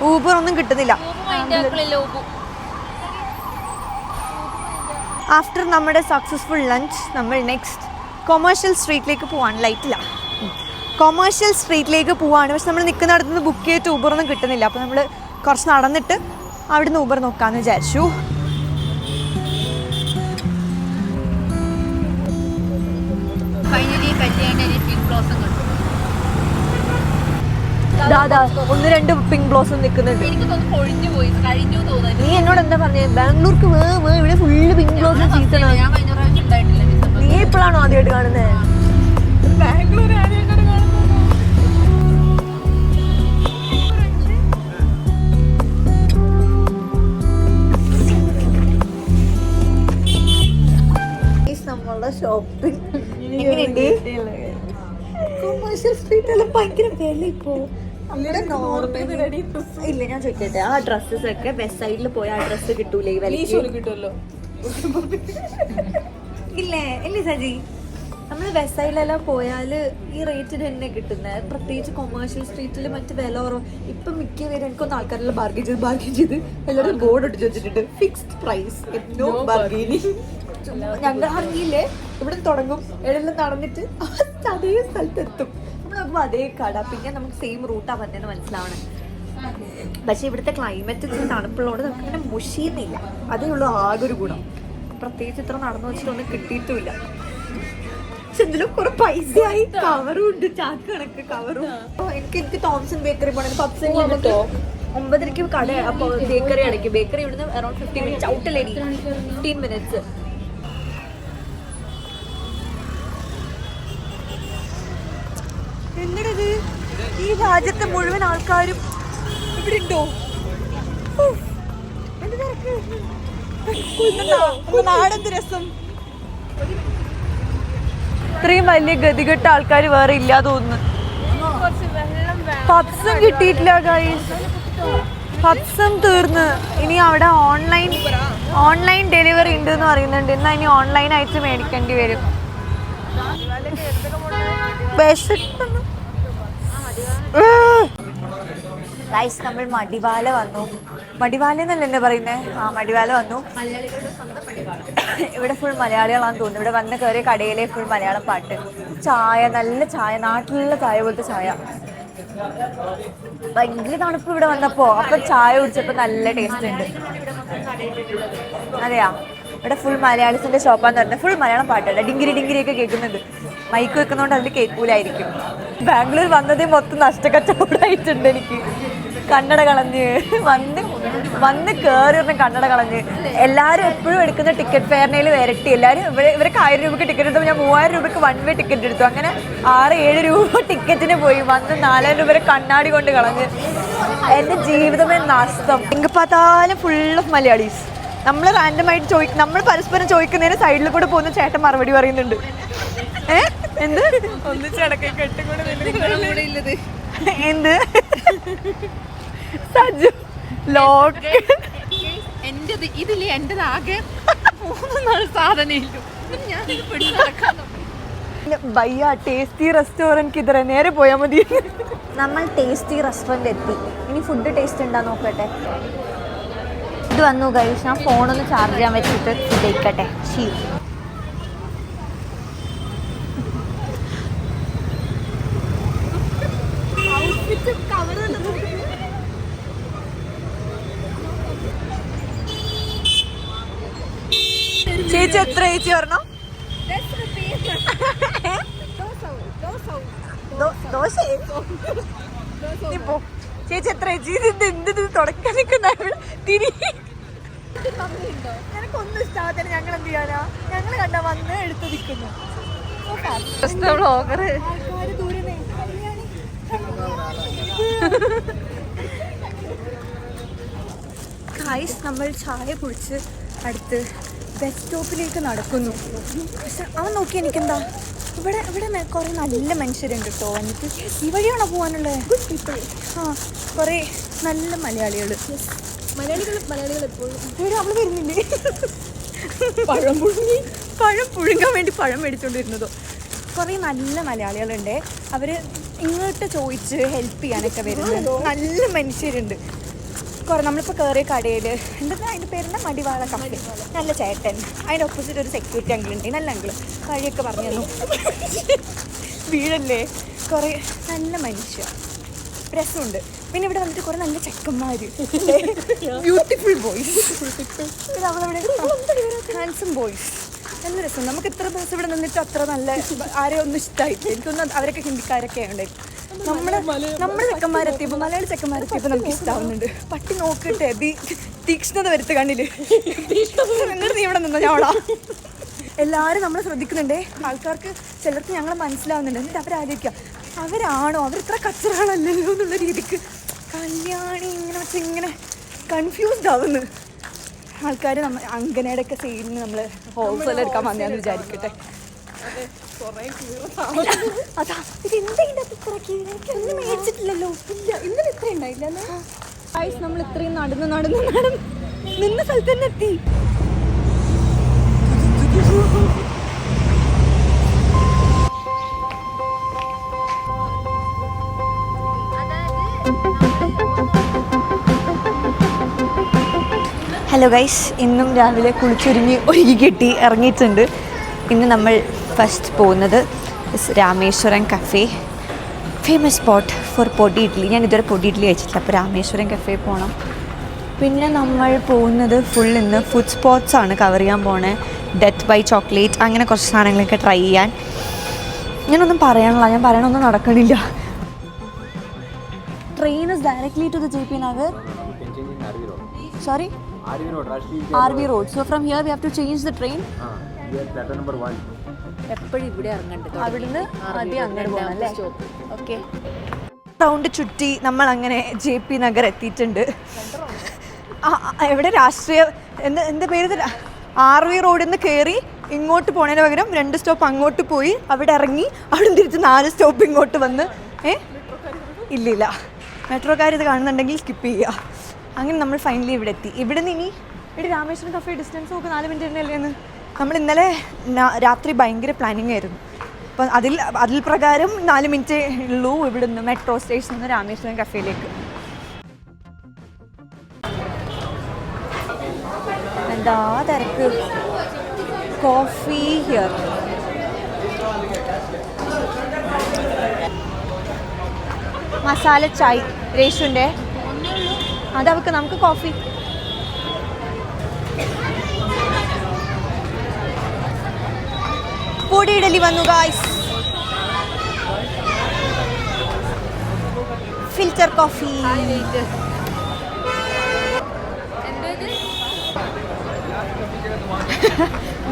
ഊബർ ഒന്നും കിട്ടുന്നില്ല. ആഫ്റ്റർ നമ്മുടെ സക്സസ്ഫുൾ ലഞ്ച് നമ്മൾ നെക്സ്റ്റ് കൊമേഴ്ഷ്യൽ സ്ട്രീറ്റിലേക്ക് പോവാണ്. ലൈറ്റില്ല, കൊമേഴ്ഷ്യൽ സ്ട്രീറ്റിലേക്ക് പോവാണ്. പക്ഷെ നമ്മൾ നിൽക്കുന്നിടത്ത് നിന്ന് ബുക്ക് ചെയ്തിട്ട് ഊബറൊന്നും കിട്ടുന്നില്ല. അപ്പോൾ നമ്മൾ കുറച്ച് നടന്നിട്ട് അവിടെ നിന്ന് ഊബർ നോക്കാമെന്ന് വിചാരിച്ചു. ദാദാ 1-2 പിങ്ക് ബ്ലോസം നിൽക്കുന്നുണ്ട്. നീ എന്നോട് എന്താ പറഞ്ഞത്? ബാംഗ്ലൂർക്ക് ഇവിടെ ഫുള്ള് പിങ്ക് ബ്ലോസം സീസണാണ്. നീ ഇപ്പോഴാണോ ആദ്യമായിട്ട് കാണുന്നത്? ബാംഗ്ലൂർ ആദ്യമായിട്ടാണ് കാണുന്നത്. നമ്മളുടെ ഷോപ്പിംഗ് എങ്ങനെയുണ്ട്? കൊമേഴ്ഷ്യൽ സ്ട്രീറ്റെല്ലാം ഭയങ്കര വില ഇപ്പോ. ഇല്ല ഞാൻ ചോദിക്കട്ടെ, ആ ഡ്രസ്സസ് ഒക്കെ വെസ്റ്റ് സൈഡിൽ പോയ ആ ഡ്രസ്സ് കിട്ടൂലേ ഈ വിലയ്ക്ക്? കിട്ടുമല്ലോ. ഇല്ലേ ഇല്ലേ സജി? നമ്മൾ വെസ്റ്റ് സൈഡിലെല്ലാം പോയാൽ ഈ റേറ്റിന് തന്നെ കിട്ടുന്നത്. പ്രത്യേകിച്ച് കൊമേഴ്ഷ്യൽ സ്ട്രീറ്റിൽ മറ്റു വില കുറവ്. ഇപ്പം മിക്ക പേരും എനിക്കൊന്ന് ആൾക്കാരെല്ലാം ബാർഗെയിൻ ചെയ്ത് എല്ലാവരും ബോർഡ് ഇട്ട് വെച്ചിട്ടുണ്ട്, ഫിക്സ്ഡ് പ്രൈസ്, നോ ബാർഗെയിനിങ്. ഞങ്ങൾ അറിയില്ലേ, ഇവിടെ തുടങ്ങും, എല്ലാം നടന്നിട്ട് അതേ സ്ഥലത്തെത്തും. നമ്മൾ നോക്കുമ്പോൾ അതേ കട, പിന്നെ നമുക്ക് സെയിം റൂട്ടാണ് വന്നതെന്ന് മനസ്സിലാവണം. പക്ഷെ ഇവിടുത്തെ ക്ലൈമറ്റ് തണുപ്പുള്ളതുകൊണ്ട് നമുക്ക് ഇങ്ങനെ മുഷിയുന്നില്ല. അതേ ഉള്ളൂ ആകെ ഒരു ഗുണം. പ്രത്യേകിച്ച് ഇത്ര നടന്നു വെച്ചിട്ടൊന്നും കിട്ടിയിട്ടുമില്ല. പക്ഷെ എന്തെങ്കിലും കുറെ പൈസയായി. കവറും ഉണ്ട്, ചാക്ക് കണക്ക് കവറും. എനിക്ക് തോംസൺ ബേക്കറി പോകണം. പപ്സ് 9:30 കട, അപ്പോൾ ബേക്കറി അടയ്ക്കും. ബേക്കറി ഇവിടുന്ന് അറൌണ്ട് 15 മിനിറ്റ്സ് ഔട്ടല്ലേ, 15 മിനിറ്റ്സ്. എങ്ങടത്? ഈ രാജ്യത്തെ മുഴുവൻ ആൾക്കാരും ഇവിടെ ഉണ്ടോ? നാടെന്ത് രസം. ഇത്രയും വലിയ ഗതികെട്ട ആൾക്കാർ വേറെ ഇല്ല തോന്നുന്നു. പപ്സും കിട്ടിയിട്ടില്ല ഗൈസ്, പപ്സും തീർന്ന്. ഇനി അവിടെ ഓൺലൈൻ ഡെലിവറി ഉണ്ട് എന്ന് പറയുന്നുണ്ട്. എന്നാൽ ഇനി ഓൺലൈനായിട്ട് മേടിക്കേണ്ടി വരും. ഗൈസ് നമ്മൾ മടിവാല വന്നു. മടിവാല എന്നല്ല എന്നെ പറയുന്നേ? ആ മടിവാല വന്നു. ഇവിടെ ഫുൾ മലയാളികളാണെന്ന് തോന്നുന്നു. ഇവിടെ വന്ന് കയറിയ കടയിലെ ഫുൾ മലയാളം പാട്ട്. ചായ, നല്ല ചായ, നാട്ടിലുള്ള ചായ പോലത്തെ ചായ. ഭയങ്കര തണുപ്പ് ഇവിടെ വന്നപ്പോ. അപ്പൊ ചായ കുടിച്ചപ്പോ നല്ല ടേസ്റ്റ് ഉണ്ട്. അതെയാ, ഇവിടെ ഫുൾ മലയാളീസിന്റെ ഷോപ്പാന്ന് പറഞ്ഞാൽ ഫുൾ മലയാളം പാട്ടല്ല, ഡിങ്കിരി ഡിങ്കിരിയൊക്കെ കേൾക്കുന്നുണ്ട്. മൈക്ക് വെക്കുന്നതുകൊണ്ട് അതിൽ കേൾക്കൂലായിരിക്കും. ബാംഗ്ലൂർ വന്നതേ മൊത്തം നഷ്ടക്കച്ചവടമായിട്ടുണ്ട് എനിക്ക്. കന്നഡ കളഞ്ഞ് വന്ന് വന്ന് കയറി കണ്ണട കളഞ്ഞ്. എല്ലാവരും എപ്പോഴും എടുക്കുന്ന ടിക്കറ്റ് ഫെയറിനേൽ വരട്ടി. എല്ലാവരും ഇവർക്ക് 1000 രൂപയ്ക്ക് ടിക്കറ്റ് എടുത്തപ്പോൾ ഞാൻ 3000 രൂപയ്ക്ക് 1 വേ ടിക്കറ്റ് എടുത്തു. അങ്ങനെ 6-7 രൂപ ടിക്കറ്റിന് പോയി. വന്ന് 4000 രൂപ കണ്ണാടി കൊണ്ട് കളഞ്ഞ്. എൻ്റെ ജീവിതമേ നഷ്ടം. എങ്കിൽ பார்த்தாലും ഫുൾ ഓഫ് മലയാളീസ്. നമ്മൾ റാൻഡമായിട്ട് നമ്മൾ പരസ്പരം ചോദിക്കുന്നതിന് സൈഡിൽ കൂടെ പോകുന്ന ചേട്ടൻ മറുപടി പറയുന്നുണ്ട്. എന്ത് എന്ത് സജു ലോക്ക് എന്റേത് ഇതില് എന്റേത് ആകെ 3 നാൾ സാധനയില്ലു. ഭയ്യ ടേസ്റ്റി റെസ്റ്റോറൻറ്റ് കിതറ നേരെ പോയാൽ മതി. നമ്മൾ ടേസ്റ്റി റെസ്റ്റോറൻറ്റ് എത്തി. ഇനി ഫുഡ് ടേസ്റ്റ് ഉണ്ടാ നോക്കട്ടെ. ഇത് വന്നു ഗൈസ്. ഞാൻ ഫോണൊന്ന് ചാർജ് ചെയ്യാൻ വെച്ചിട്ട് കഴിക്കട്ടെ. ചേച്ചി എത്ര ചേച്ചി പറഞ്ഞോ? ചേച്ചി എത്ര ചേച്ചി? എന്ത് തുടക്കാൻ നിൽക്കുന്ന തിരി ഞങ്ങൾക്കൊന്നും ഇഷ്ടാവത്തില്ല. ഞങ്ങൾ എന്ത് ചെയ്യാനാ? ഞങ്ങൾ കണ്ട വന്ന് എടുത്ത് നിൽക്കുന്നു. ഗൈസ് നമ്മൾ ചായ കുടിച്ച് അടുത്ത് ബസ് സ്റ്റോപ്പിലേക്ക് നടക്കുന്നു. പക്ഷെ അവൻ നോക്കി എനിക്കെന്താ ഇവിടെ കുറേ നല്ല മനുഷ്യരുണ്ട് കേട്ടോ. എന്നിട്ട് ഈ വഴിയാണോ പോകാനുള്ളത്? ആ കുറേ നല്ല മലയാളികൾ എപ്പോഴും അവൾ വരുന്നില്ലേ? പഴം പുഴുങ്ങാൻ വേണ്ടി പഴം മേടിച്ചുകൊണ്ടിരുന്നതോ. കുറേ നല്ല മലയാളികളുണ്ട്. അവർ ഇങ്ങോട്ട് ചോദിച്ച് ഹെൽപ്പ് ചെയ്യാനൊക്കെ വരുന്നത് നല്ല മനുഷ്യരുണ്ട്. കുറേ നമ്മളിപ്പോൾ കയറിയ കടയിൽ എന്താ അതിൻ്റെ പേരെന്താ മടിവാള കഫേ. നല്ല ചേട്ടൻ. അതിൻ്റെ ഓപ്പോസിറ്റ് ഒരു സെക്യൂരിറ്റി അങ്കിൾ ഉണ്ട്. നല്ല അങ്കിൾ വഴിയൊക്കെ പറഞ്ഞു തന്നു. വീടല്ലേ. കുറേ നല്ല മനുഷ്യർ, രസമുണ്ട്. പിന്നെ ഇവിടെ വന്നിട്ട് കുറേ നല്ല ചെക്കന്മാർ, ബ്യൂട്ടിഫുൾ ബോയ്സ്, പിന്നെ അവളവിടെ ഹാൻസം ബോയ്സ്. നല്ല രസം. നമുക്ക് ഇത്ര ദിവസം ഇവിടെ നിന്നിട്ട് അത്ര നല്ല ആരെയും ഒന്നും ഇഷ്ടമായിട്ട് എനിക്കൊന്നും. അവരൊക്കെ ഹിന്ദിക്കാരൊക്കെ ഉണ്ടായിരുന്നു. നമ്മുടെ ചെക്കന്മാരെത്തിയപ്പോൾ മലയാളി ചെക്കന്മാരെത്തിയപ്പോൾ നമുക്ക് ഇഷ്ടമാവുന്നുണ്ട്. പട്ടി നോക്കട്ടെ തീക്ഷ്ണത വരുത്ത് കണ്ണില്. എന്നിട്ട് നീ ഇവിടെ നിന്നോ ഞാവളാ. എല്ലാവരും നമ്മളെ ശ്രദ്ധിക്കുന്നുണ്ടേ. ആൾക്കാർക്ക് ചിലർക്ക് ഞങ്ങളെ മനസ്സിലാവുന്നുണ്ട്. എന്നിട്ട് അവരാലോചിക്കുക അവരാണോ അവരിത്ര കച്ചറാണല്ലോ എന്നുള്ള രീതിക്ക് കല്യാണി ഇങ്ങനെ കൺഫ്യൂസ്ഡ് ആവുന്നു ആൾക്കാർ. നമ്മൾ അങ്കനയുടെ ഒക്കെ സൈഡിന് നമ്മൾ ഹോൾസെയിൽ എടുക്കാൻ വന്നതെന്ന് വിചാരിക്കട്ടെ. അതാ ഇത് എന്തെങ്കിലും എനിക്കൊന്നും മേടിച്ചിട്ടില്ലല്ലോ. ഇല്ല ഇന്നലെ ഇത്ര ഉണ്ടായില്ല. നമ്മൾ ഇത്രയും നടന്ന് നിന്ന സ്ഥലത്ത് തന്നെ എത്തി. ഹലോ ഗൈസ്, ഇന്നും രാവിലെ ഒരുങ്ങി കെട്ടി ഇറങ്ങിയിട്ടുണ്ട്. ഇന്ന് നമ്മൾ ഫസ്റ്റ് പോകുന്നത് Rameshwaram cafe, famous spot for podi idli. ഞാൻ ഇതുവരെ പൊടി ഇഡ്ഡലി കഴിച്ചിട്ടില്ല. അപ്പോൾ രാമേശ്വരം കഫേ പോകണം. പിന്നെ നമ്മൾ പോകുന്നത് ഫുൾ ഇന്ന് ഫുഡ് സ്പോട്ട്സാണ് കവർ ചെയ്യാൻ പോണേ. ഡെത്ത് ബൈ ചോക്ലേറ്റ് അങ്ങനെ കുറച്ച് സാധനങ്ങളൊക്കെ ട്രൈ ചെയ്യാൻ. ഞാനൊന്നും പറയാനുള്ള, ഞാൻ പറയണൊന്നും നടക്കണില്ല. Train is directly to the JP Nagar. Sorry? RV Road. So from here we have to change the train. Platform number 1. എപ്പോഴും ഇവിടെ ഇറങ്ങണ്ട. അവിടുന്ന് ആദ്യം അങ്ങോട്ട് പോകണം അല്ലേ? ഓക്കെ. റൗണ്ട് ചുറ്റി നമ്മൾ അങ്ങനെ JP Nagar എത്തിയിട്ടുണ്ട്. എവിടെ രാഷ്ട്രീയ എന്താ പേര്? RV റോഡിൽ നിന്ന് കയറി ഇങ്ങോട്ട് പോണതിന് പകരം 2 സ്റ്റോപ്പ് അങ്ങോട്ട് പോയി അവിടെ ഇറങ്ങി അവിടെ തിരിച്ച് 4 സ്റ്റോപ്പ് ഇങ്ങോട്ട് വന്ന് ഇല്ലില്ല മെട്രോക്കാർ ഇത് കാണുന്നുണ്ടെങ്കിൽ സ്കിപ്പ് ചെയ്യുക. അങ്ങനെ നമ്മൾ ഫൈനലി ഇവിടെ എത്തി. ഇവിടെ നിന്ന് ഇവിടെ രാമേശ്വരം കഫേ ഡിസ്റ്റൻസ് നോക്ക് 4 മിനിറ്റ് തന്നെ അല്ലേന്ന്. നമ്മൾ ഇന്നലെ രാത്രി ഭയങ്കര പ്ലാനിങ് ആയിരുന്നു. അപ്പം അതിൽ പ്രകാരം 4 മിനിറ്റ് ഉള്ളൂ ഇവിടെ നിന്ന് മെട്രോ സ്റ്റേഷനിൽ നിന്ന് രാമേശ്വരം കഫേയിലേക്ക്. എന്താ തിരക്ക്. Coffee here. മസാല ചായ് രേഷുൻ്റെ അതവർക്ക് നമുക്ക് കോഫി. പൊടി ഇഡലി വന്നു guys. Filter coffee.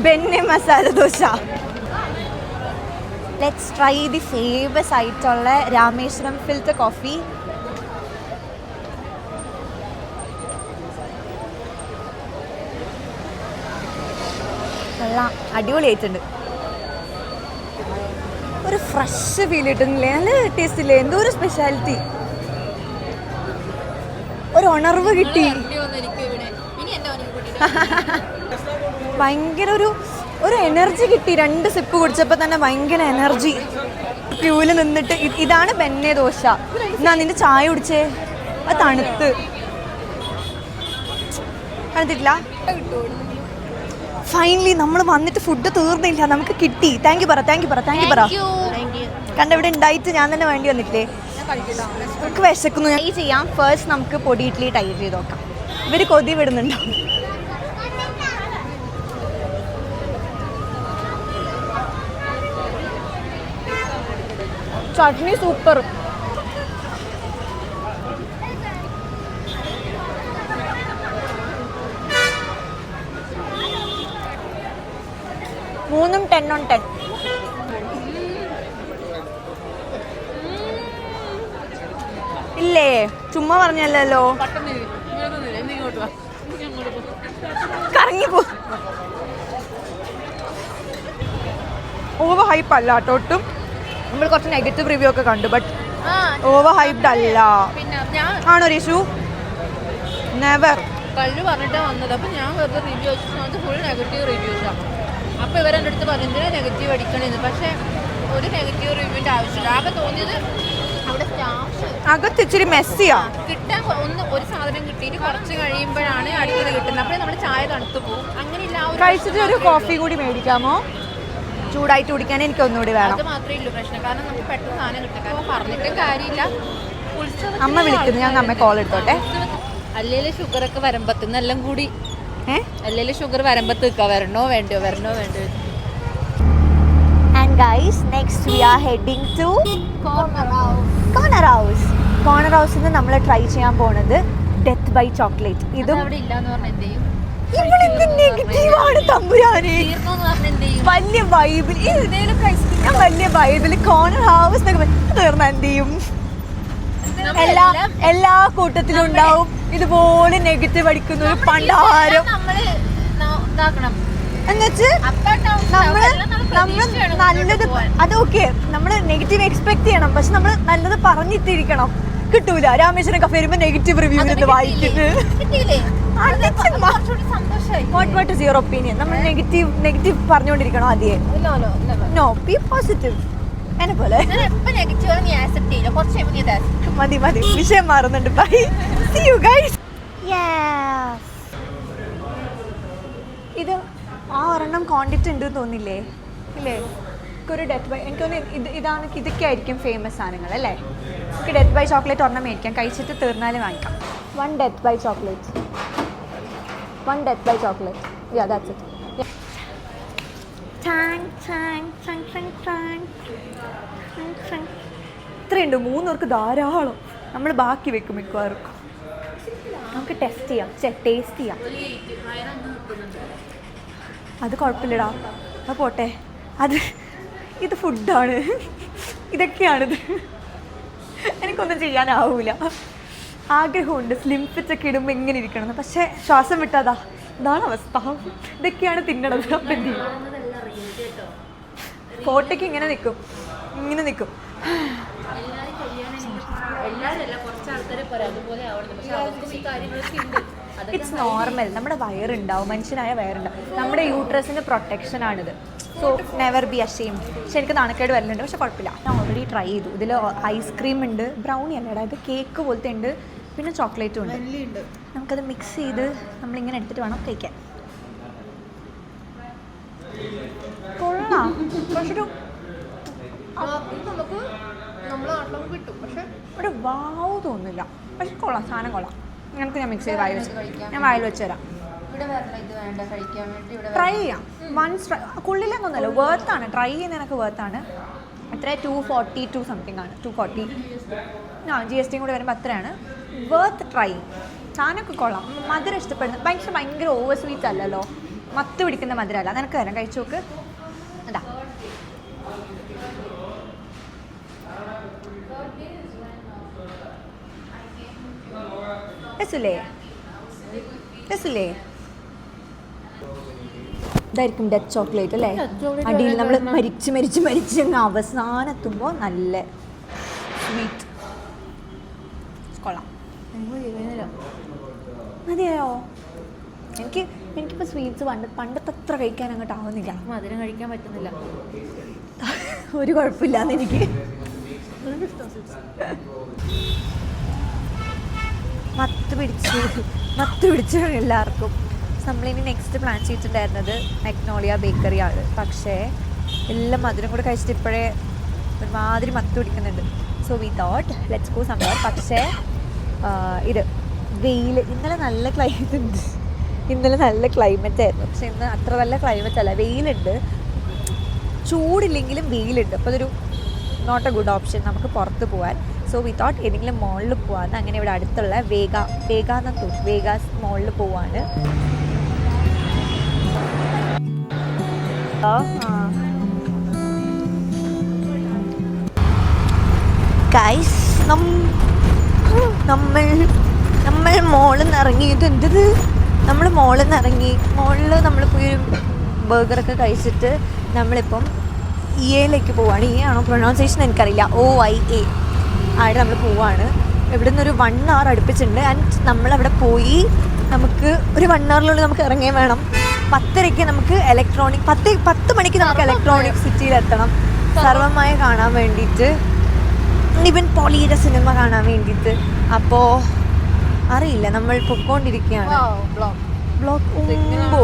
Benne masala dosa. Let's try the famous ആയിട്ടുള്ള രാമേശ്വരം ഫിൽറ്റർ കോഫി. കൊള്ളാം, അടിപൊളിയായിട്ടുണ്ട്. ഒരു ഫ്രഷ് ഫീൽ കിട്ടുന്നില്ലേ, നല്ല ടേസ്റ്റ് ഇല്ലേ, എന്തോ ഒരു സ്പെഷ്യാലിറ്റി, ഒരു ഉണർവ് കിട്ടി. ഭയങ്കര ഒരു എനർജി കിട്ടി. 2 സിപ്പ് കുടിച്ചപ്പോൾ തന്നെ ഭയങ്കര എനർജി. ക്യൂവിൽ നിന്നിട്ട് ഇതാണ് ബെന്നെ ദോശ. എന്നാ നിന്റെ ചായ കുടിച്ചേ, അത് തണുത്ത് തണുത്തിട്ടില്ല. ഫൈനലി നമ്മൾ വന്നിട്ട് ഫുഡ് തീർന്നില്ല, നമുക്ക് കിട്ടി. താങ്ക് യു പറ. കണ്ട ഇവിടെ ഉണ്ടായിട്ട് ഞാൻ തന്നെ വേണ്ടി വന്നിട്ടില്ലേ. നമുക്ക് വിശക്കുന്നു. ട്രൈ ചെയ്യാം. ഫസ്റ്റ് നമുക്ക് പൊടി ഇഡ്ഡലി ട്രൈ ചെയ്ത് നോക്കാം. ഇവർ കൊതി വിടുന്നുണ്ടോ? ചട്നി സൂപ്പർ. മൂന്നും 10 on 10. ഇല്ലേ, ചുമ്മാ പറഞ്ഞല്ലോ. കറങ്ങിപ്പോ. ഓവർ ഹൈപ്പ് അല്ല കേട്ടോ ഒട്ടും. നമ്മൾ കുറച്ച് നെഗറ്റീവ് റിവ്യൂ ഒക്കെ കണ്ടു, ബട്ട് ഓവർ ഹൈപ്ഡ് അല്ല. ആണോ രേഷു? നെവർ. കല്ല് പറഞ്ഞിട്ടാണ് വന്നത്. അപ്പം ഞാൻ വെറുതെ റിവ്യൂ വെച്ചിട്ട് ഫുൾ നെഗറ്റീവ് റിവ്യൂസാണ്. അപ്പോൾ ഇവരെൻ്റെ അടുത്ത് പറഞ്ഞിട്ട് നെഗറ്റീവ് അടിക്കണമെന്ന്. പക്ഷേ ഒരു നെഗറ്റീവ് റിവ്യൂവിൻ്റെ ആവശ്യമില്ല. ആകെ തോന്നിയത് അവിടെ സ്റ്റാഫ് അകത്ത് ഇച്ചിരി മെസ്സിയാ. കിട്ടാൻ ഒരു സാധനം കിട്ടിയിട്ട് കുറച്ച് കഴിയുമ്പോഴാണ് അടുത്തത് കിട്ടുന്നത്. അപ്പോൾ നമ്മുടെ ചായ തണുത്തു പോകും. അങ്ങനെയില്ല. കഴിച്ചിട്ട് ഒരു കോഫി കൂടി മേടിക്കാമോ? ചൂടായിട്ട് കുടിക്കാൻ എനിക്ക് ഒന്നുകൂടി വേണം. അത് മാത്രമേ ഉള്ളൂ പ്രശ്നം. കാരണം നമുക്ക് പെട്ടെന്ന് സാധനം കിട്ടും. കാരണം പറഞ്ഞിട്ടും കാര്യമില്ല. അമ്മ വിളിക്കുന്നു, ഞാൻ അമ്മ കോൾ എടുത്തോട്ടെ. അല്ലേലും ഷുഗറൊക്കെ വരുമ്പത്തുനിന്ന് എല്ലാം കൂടി അല്ലേലും ഷുഗർ വരുമ്പത്ത് നിൽക്കുക. വരണോ വേണ്ടോ. And guys, next we are heading to Corner House. Corner House ന്ന് നമ്മൾ ട്രൈ ചെയ്യാൻ പോണത് ഡെത്ത് ബൈ ചോക്ലേറ്റ്. ഇതും അവിടെ ഇല്ലാന്ന് പറഞ്ഞാൽ എന്ത് ചെയ്യും? നെഗറ്റീവാണ് തമ്പുരാനെ. വലിയ വൈബിൽ വലിയ വൈബിൽ കോർണർ ഹൗസ് തീർന്ന എന്ത് ചെയ്യും? എല്ലാ കൂട്ടത്തിലും ഉണ്ടാവും ഇതുപോലെ നെഗറ്റീവ് അടിക്കുന്ന ഒരു പണ്ടാരം. എന്നുവെച്ച് നമ്മള് നല്ലത്, അതൊക്കെ നമ്മള് നെഗറ്റീവ് എക്സ്പെക്ട് ചെയ്യണം, പക്ഷെ നമ്മൾ നല്ലത് പറഞ്ഞിട്ടിരിക്കണം. കിട്ടൂല. രാമേശ്വരം കഫേ വരുമ്പോ നെഗറ്റീവ് റിവ്യൂ വായിക്കുന്നത്. What is your opinion? നമ്മൾ നെഗറ്റീവ് പറഞ്ഞുകൊണ്ടിരിക്കണോ ആദ്യം? No, be positive. എന്നെ പോലെ മതി. വിഷയം മാറുന്നുണ്ട്. Bye, see you guys. ഇത് ആ ഒരെണ്ണം ക്വാണ്ടിറ്റി ഉണ്ട് തോന്നില്ലേ? ഇല്ലേ? ഒരു ഡെത്ത് ബൈ, എനിക്ക് തോന്നുന്നു ഇതൊക്കെ ആയിരിക്കും ഫേമസ് സാധനങ്ങൾ അല്ലേ? എനിക്ക് ഡെത്ത് ബൈ ചോക്ലേറ്റ് ഒരെണ്ണം മേടിക്കാം. കഴിച്ചിട്ട് തീർന്നാലും വാങ്ങിക്കാം. One death by chocolate. Yeah, that's it. ഇത്രയുണ്ട്. 3 പേർക്ക് ധാരാളം. നമ്മൾ ബാക്കി വെക്കും മിക്കവാറും. നമുക്ക് ടേസ്റ്റ് ചെയ്യാം. അത് കുഴപ്പമില്ലടാ, അത് പോട്ടെ. ഇത് ഫുഡാണ്. ഇതൊക്കെയാണിത്. എനിക്കൊന്നും ചെയ്യാനാവൂല. ആഗ്രഹമുണ്ട് സ്ലിം ഫിറ്റ് ഒക്കെ ഇടുമ്പോൾ എങ്ങനെ ഇരിക്കണം, പക്ഷേ ശ്വാസം വിട്ടാതാ. ഇതാണ് അവസ്ഥ. ഇതൊക്കെയാണ് തിന്നണത്. അപ്പം എന്ത് ചെയ്യും? ഫോട്ടോയ്ക്ക് ഇങ്ങനെ നിൽക്കും. It's normal. നമ്മുടെ വയറുണ്ടാവും, മനുഷ്യനായ വയറുണ്ടാവും. നമ്മുടെ യൂട്രസിന് പ്രൊട്ടക്ഷനാണിത്. So never be ashamed. പക്ഷെ എനിക്ക് നാണക്കേട് വരലുണ്ട്, പക്ഷെ കുഴപ്പമില്ല. ഞാൻ ഓൾറെഡി ട്രൈ ചെയ്തു. ഇതിൽ ഐസ്ക്രീം ഉണ്ട്, ബ്രൗണി അല്ലേടാ, ഇത് കേക്ക് പോലത്തെ ഉണ്ട്, പിന്നെ ചോക്ലേറ്റും ഉണ്ട്. നമുക്കത് മിക്സ് ചെയ്ത് നമ്മളിങ്ങനെ എടുത്തിട്ട് വേണം കഴിക്കാൻ. കൊള്ളാം. പക്ഷെ ഒരു വാവ് തോന്നില്ല, പക്ഷെ കൊള്ളാം. സാധനം കൊള്ളാം. ഞങ്ങൾക്ക് ഞാൻ മിക്സ് ചെയ്ത് വായിൽ വെച്ച് തരാം. ട്രൈ ചെയ്യാം. കുള്ളിലൊന്നുമല്ലോ, വേർത്താണ്. ട്രൈ ചെയ്യുന്നതിനൊക്കെ വേർത്താണ്. എത്ര 242 സംതിങ് ആണ്. 240. GST കൂടെ വരുമ്പോൾ അത്രയാണ്. വേർത്ത് ട്രൈ. സാധനമൊക്കെ കൊള്ളാം. മധുരം ഇഷ്ടപ്പെടുന്നത്. ഭയങ്കര ഓവർ സ്വീറ്റ് അല്ലല്ലോ. മത്ത് പിടിക്കുന്ന മധുരമല്ല. നിനക്ക് തരാം, കഴിച്ചു നോക്ക്. എന്താ രസമില്ലേ? രസമില്ലേ? ഇതായിരിക്കും ഡെത്ത് ചോക്ലേറ്റ് അല്ലേ? അടിയിൽ നമ്മൾ മരിച്ച് അങ്ങ് അവസാനം എത്തുമ്പോൾ നല്ല സ്വീറ്റ്. കൊള്ളാം. മതിയോ? എനിക്കിപ്പോൾ സ്വീറ്റ്സ് പണ്ടത്തെ അത്ര കഴിക്കാൻ അങ്ങോട്ട് ആവുന്നില്ല. മധുരം കഴിക്കാൻ പറ്റുന്നില്ല. ഒരു കുഴപ്പമില്ലാന്ന് എനിക്ക്. മത്ത് പിടിച്ചു എല്ലാവർക്കും. നമ്മളിനി നെക്സ്റ്റ് പ്ലാൻ ചെയ്തിട്ടുണ്ടായിരുന്നത് മഗ്നോളിയ ബേക്കറി ആണ്. പക്ഷേ എല്ലാം മധുരം കൂടെ കഴിച്ചിട്ട് ഇപ്പോഴേ ഒരുമാതിരി മത്ത് പിടിക്കുന്നുണ്ട്. So we thought let's go somewhere. പക്ഷേ ഇത് വെയിൽ. ഇന്നലെ നല്ല ക്ലൈമറ്റ് ആയിരുന്നു. പക്ഷെ ഇന്ന് അത്ര നല്ല ക്ലൈമറ്റ് അല്ല. വെയിലുണ്ട്, ചൂടില്ലെങ്കിലും വെയിലുണ്ട്. അപ്പോൾ അതൊരു നോട്ട് എ ഗുഡ് ഓപ്ഷൻ നമുക്ക് പുറത്ത് പോകാൻ. സോ വി തോട്ട് ഏതെങ്കിലും മോളിൽ പോകാമെന്ന്. അങ്ങനെ ഇവിടെ അടുത്തുള്ള വേഗാസ് മോളിൽ പോവാണ്. ഗൈസ്, നമ്മൾ മോളിൽ നിന്ന് ഇറങ്ങിയത് എന്തത്? നമ്മൾ മോളിൽ നിന്ന് ഇറങ്ങി. മോളിൽ നമ്മൾ പോയി ബർഗറൊക്കെ കഴിച്ചിട്ട് നമ്മളിപ്പം ഇയയിലേക്ക് പോവാണ്. ഇ ആണോ പ്രൊനൗൺസിയേഷൻ എനിക്കറിയില്ല. OIA അവിടെ നമ്മൾ പോവാണ്. ഇവിടെ നിന്നൊരു 1 hour അടുപ്പിച്ചിട്ടുണ്ട്. ആൻഡ് നമ്മളവിടെ പോയി നമുക്ക് ഒരു 1 hour'നുള്ളിൽ നമുക്ക് ഇറങ്ങുകയും വേണം. 10:30 നമുക്ക് 10 മണിക്ക് നമുക്ക് ഇലക്ട്രോണിക് സിറ്റിയിലെത്തണം. സർവമായ കാണാൻ വേണ്ടിയിട്ട്, ഇവൻ പോളിയുടെ സിനിമ കാണാൻ വേണ്ടിയിട്ട്. അപ്പോൾ അറിയില്ല, നമ്മൾ പൊയ്ക്കൊണ്ടിരിക്കുകയാണ്. ബ്ലോക്ക് ഉമ്പോ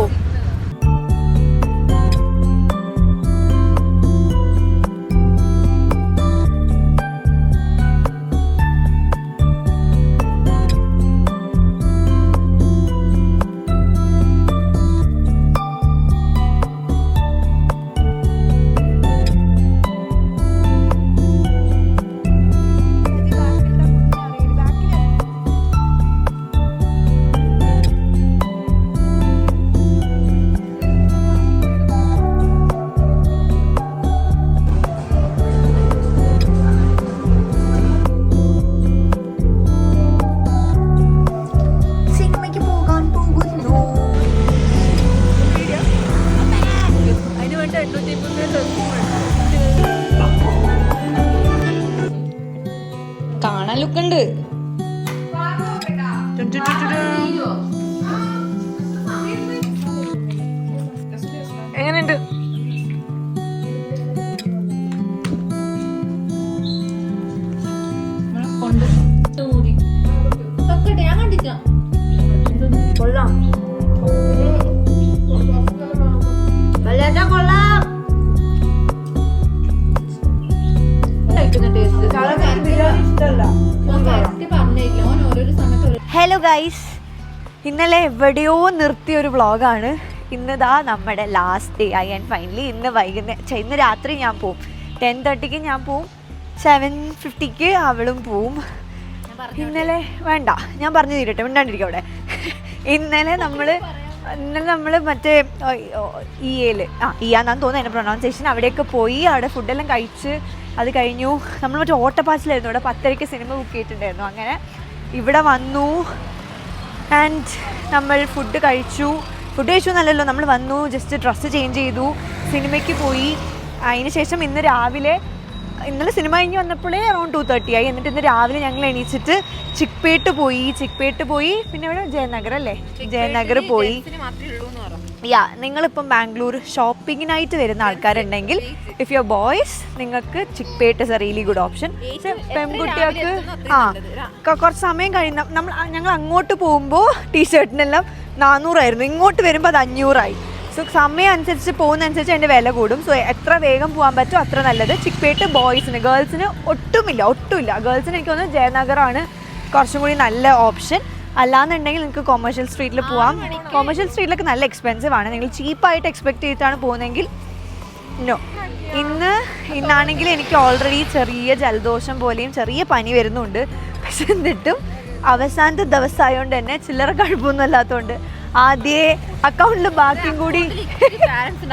കാണാൻ ലുക്കുണ്ട്. എങ്ങനെയുണ്ട്? കൊള്ളാം. ഹലോ ഗൈസ്, ഇന്നലെ എവിടെയോ നിർത്തിയൊരു വ്ളോഗാണ്. ഇന്നിതാ നമ്മുടെ ലാസ്റ്റ് ഡേ ആയി. ആൻഡ് ഫൈനലി ഇന്ന് രാത്രി ഞാൻ പോവും. 10:30 ഞാൻ പോവും, 7:50 അവളും പോവും. ഇന്നലെ വേണ്ട, ഞാൻ പറഞ്ഞു തീരട്ടെ, മിണ്ടാണ്ടിരിക്കും അവിടെ. ഇന്നലെ നമ്മൾ മറ്റേ ഇയാന്നാന്ന് തോന്നുന്നു എൻ്റെ പ്രൊനൗൺസിയേഷൻ. അവിടെയൊക്കെ പോയി, അവിടെ ഫുഡെല്ലാം കഴിച്ച് അത് കഴിഞ്ഞു. നമ്മൾ മറ്റേ ഓട്ടപ്പാച്ചിലായിരുന്നു. ഇവിടെ 10:30 സിനിമ ബുക്ക് ചെയ്തിട്ടുണ്ടായിരുന്നു. അങ്ങനെ ഇവിടെ വന്നു. ആൻഡ് നമ്മൾ ഫുഡ് കഴിച്ചു എന്നല്ലല്ലോ, നമ്മൾ വന്നു, ജസ്റ്റ് ഡ്രസ്സ് ചേഞ്ച് ചെയ്തു, സിനിമയ്ക്ക് പോയി. അതിന് ശേഷം ഇന്നലെ സിനിമ കഴിഞ്ഞ് വന്നപ്പോഴേ അറൗണ്ട് 2:30 ആയി. എന്നിട്ട് ഇന്ന് രാവിലെ ഞങ്ങൾ എണീച്ചിട്ട് ചിക്പേട്ട് പോയി. പിന്നെ ഇവിടെ ജയനഗർ പോയി. നിങ്ങളിപ്പം ബാംഗ്ലൂർ ഷോപ്പിങ്ങിനായിട്ട് വരുന്ന ആൾക്കാരുണ്ടെങ്കിൽ, ഇഫ് യുവർ ബോയ്സ്, നിങ്ങൾക്ക് Chickpet is a really good option. പെൺകുട്ടികൾക്ക് കുറച്ച് സമയം കഴിയുന്ന ഞങ്ങൾ അങ്ങോട്ട് പോകുമ്പോൾ ടീഷർട്ടിനെല്ലാം 400 ആയിരുന്നു. ഇങ്ങോട്ട് വരുമ്പോൾ അത് 500 ആയി. സോ സമയം അനുസരിച്ച് പോകുന്നതനുസരിച്ച് അതിൻ്റെ വില കൂടും. സോ എത്ര വേഗം പോകാൻ പറ്റുമോ അത്ര നല്ലത്. ചിക്പേട്ട് ബോയ്സിന്, ഗേൾസിന് ഒട്ടുമില്ല. ഗേൾസിന് എനിക്ക് തോന്നുന്നു ജയനഗറാണ് കുറച്ചും കൂടി നല്ല ഓപ്ഷൻ. അല്ലാന്നുണ്ടെങ്കിൽ നിങ്ങൾക്ക് കൊമേഴ്ഷ്യൽ സ്ട്രീറ്റിൽ പോവാം. കൊമേഴ്ഷ്യൽ സ്ട്രീറ്റിലൊക്കെ നല്ല എക്സ്പെൻസീവ് ആണ്. നിങ്ങൾ ചീപ്പായിട്ട് എക്സ്പെക്ട് ചെയ്തിട്ടാണ് പോകുന്നതെങ്കിൽ നോ. ഇന്നാണെങ്കിൽ എനിക്ക് ഓൾറെഡി ചെറിയ ജലദോഷം പോലെയും ചെറിയ പനി വരുന്നുണ്ട്. പക്ഷെ എന്നിട്ടും അവസാനത്തെ ദിവസമായതുകൊണ്ട് തന്നെ ചില്ലറ കഴിപ്പൊന്നും അല്ലാത്തതുകൊണ്ട് ആദ്യേ അക്കൗണ്ടിൽ ബാക്കിയും കൂടി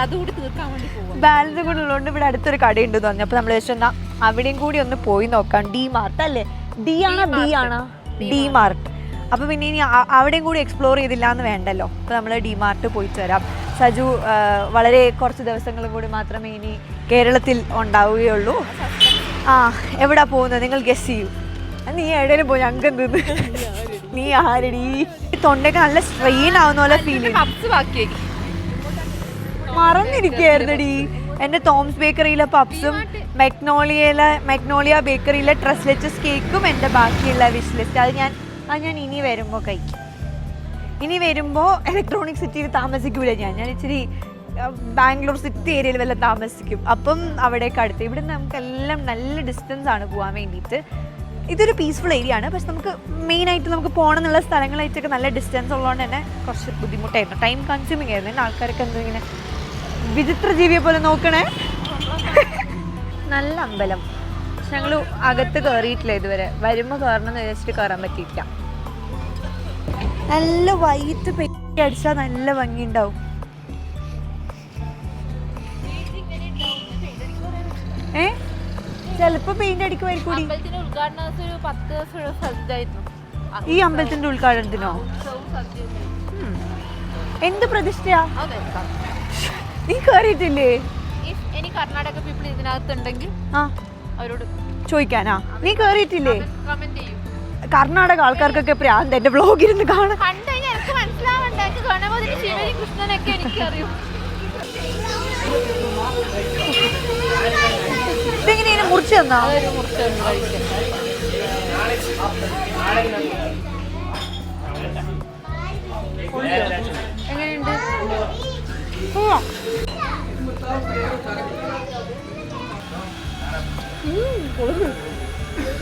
അതുകൂടി തീർക്കാൻ വേണ്ടി പോകും. ബാലൻസും കൂടി ഉള്ളതുകൊണ്ട് ഇവിടെ അടുത്തൊരു കടയുണ്ടെന്ന് പറഞ്ഞു. അപ്പോൾ നമ്മൾ വെച്ചാൽ അവിടെയും കൂടി ഒന്ന് പോയി നോക്കാം. ഡി മാർട്ട് അല്ലേ? ഡി ആണോ ബി ആണോ? D mart. അപ്പോൾ പിന്നെ ഇനി അവിടെയും കൂടി എക്സ്പ്ലോർ ചെയ്തില്ല എന്ന് വേണ്ടല്ലോ. അപ്പോൾ നമ്മൾ ഡി മാർട്ട് പോയിട്ട് വരാം. സജു വളരെ കുറച്ച് ദിവസങ്ങളും കൂടി മാത്രമേ ഇനി കേരളത്തിൽ ഉണ്ടാവുകയുള്ളൂ. ആ, എവിടാ പോകുന്നത് നിങ്ങൾ ഗസ് ചെയ്യൂ. നീ എവിടെയും പോയി ഞങ്ങൾക്ക് എന്ത് നീ ആരടി? തൊണ്ടൊക്കെ നല്ല സ്ട്രെയിൻ ആവുന്ന പോലെ ഫീൽ ചെയ്യും. മറന്നിരിക്കുകയായിരുന്നടി. എൻ്റെ തോംസ് ബേക്കറിയിലെ പപ്സും മെഗ്നോളിയ ബേക്കറിയിലെ ട്രസ്ലെച്ചസ് കേക്കും എൻ്റെ ബാക്കിയുള്ള വിഷ് ലിസ്റ്റ്. അത് ഞാൻ ഇനി വരുമ്പോൾ കഴിക്കും. ഇനി വരുമ്പോൾ ഇലക്ട്രോണിക് സിറ്റിയിൽ താമസിക്കൂല. ഞാൻ ഇച്ചിരി ബാംഗ്ലൂർ സിറ്റി ഏരിയയിൽ വല്ല താമസിക്കും. അപ്പം അവിടേക്ക് അടുത്ത്. ഇവിടെ നമുക്കെല്ലാം നല്ല ഡിസ്റ്റൻസ് ആണ് പോകാൻ വേണ്ടിയിട്ട്. ഇതൊരു പീസ്ഫുൾ ഏരിയ ആണ്. പക്ഷെ നമുക്ക് മെയിനായിട്ട് നമുക്ക് പോകണം എന്നുള്ള സ്ഥലങ്ങളായിട്ടൊക്കെ നല്ല ഡിസ്റ്റൻസ് ഉള്ളതുകൊണ്ട് തന്നെ കുറച്ച് ബുദ്ധിമുട്ടായിരുന്നു. ടൈം കൺസ്യൂമിങ് ആയിരുന്നു. എൻ്റെ ആൾക്കാരൊക്കെ എന്തിങ്ങനെ വിചിത്ര ജീവിയെ പോലെ നോക്കണേ. നല്ല അമ്പലം. പക്ഷെ ഞങ്ങൾ അകത്ത് കയറിയിട്ടില്ല ഇതുവരെ. വരുമ്പോൾ കയറണമെന്ന് വിചാരിച്ചിട്ട് കയറാൻ പറ്റിയിട്ടില്ല. നല്ല വൈറ്റ് പെയിന്റ് അടിച്ചാൽ നല്ല ഭംഗിയുണ്ടാവും. ചിലപ്പോ പെയിന്റ് അടിക്കുമായിരിക്കും. ഈ അമ്പലത്തിന്റെ ഉദ്ഘാടനത്തിനോ? എന്ത് പ്രതിഷ്ഠയാ? നീ കേറിയിട്ടില്ലേ? ഇനി കർണാടക പീപ്പിൾ ഇതിനകത്തുണ്ടെങ്കിൽ അവരോട് ചോദിക്കാനാ? നീ കേറിയിട്ടില്ലേ? കമന്റ് ചെയ്യും. കർണാടക ആൾക്കാർക്കൊക്കെ പ്രാന്ത് എന്റെ വ്ളോഗിരുന്ന് കാണാൻ. എനിക്ക് മനസ്സിലാവണ്ട. എനിക്ക് ഗണപതി ശിവരി കൃഷ്ണനൊക്കെ എനിക്കറിയും. ഇതെങ്ങനെയാണ് മുറിച്ച് തന്നാ? എങ്ങനെയുണ്ട്?